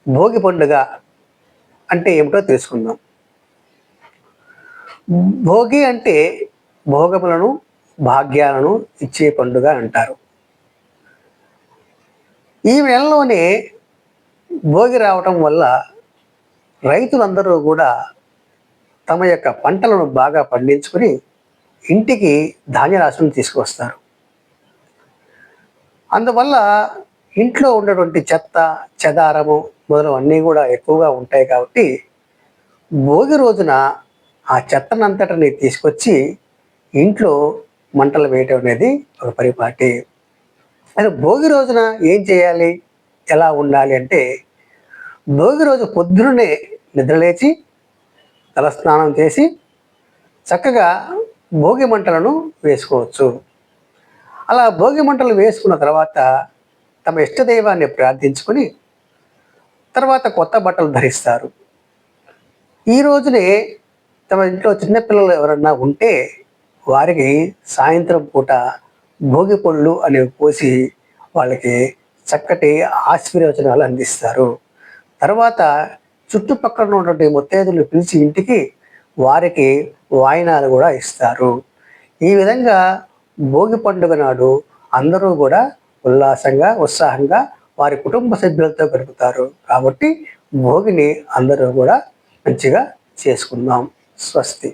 భోగి పండుగ అంటే ఏమిటో తెలుసుకుందాం. భోగి అంటే భోగములను, భాగ్యాలను ఇచ్చే పండుగ అంటారు. ఈ నెలలోనే భోగి రావటం వల్ల రైతులందరూ కూడా తమ యొక్క పంటలను బాగా పండించుకొని ఇంటికి ధాన్యరాశులను తీసుకువస్తారు. అందువల్ల ఇంట్లో ఉన్నటువంటి చెత్త, చెదారము మొదలవన్నీ కూడా ఎక్కువగా ఉంటాయి కాబట్టి భోగి రోజున ఆ చెత్తనంతటిని తీసుకొచ్చి ఇంట్లో మంటలు వేయటం అనేది ఒక పరిపాటి. అయితే భోగి రోజున ఏం చేయాలి? ఎలా ఉండాలి అంటే, భోగి రోజు పొద్దున్నే నిద్రలేచి తలస్నానం చేసి చక్కగా భోగి మంటలను వేసుకోవచ్చు. అలా భోగి మంటలు వేసుకున్న తర్వాత తమ ఇష్టదైవాన్ని ప్రార్థించుకొని తర్వాత కొత్త బట్టలు ధరిస్తారు. ఈ రోజునే తమ ఇంట్లో చిన్నపిల్లలు ఎవరన్నా ఉంటే వారికి సాయంత్రం పూట భోగి పళ్ళు అనేవి పోసి వాళ్ళకి చక్కటి ఆశీర్వచనాలు అందిస్తారు. తర్వాత చుట్టుపక్కల ఉన్నటువంటి ముత్తైదులను పిలిచి ఇంటికి వారికి వాయినాలు కూడా ఇస్తారు. ఈ విధంగా భోగి పండుగ నాడు అందరూ కూడా ఉల్లాసంగా, ఉత్సాహంగా వారి కుటుంబ సభ్యులతో గడుపుతారు. కాబట్టి భోగిని అందరూ కూడా మంచిగా చేసుకుందాం. స్వస్తి.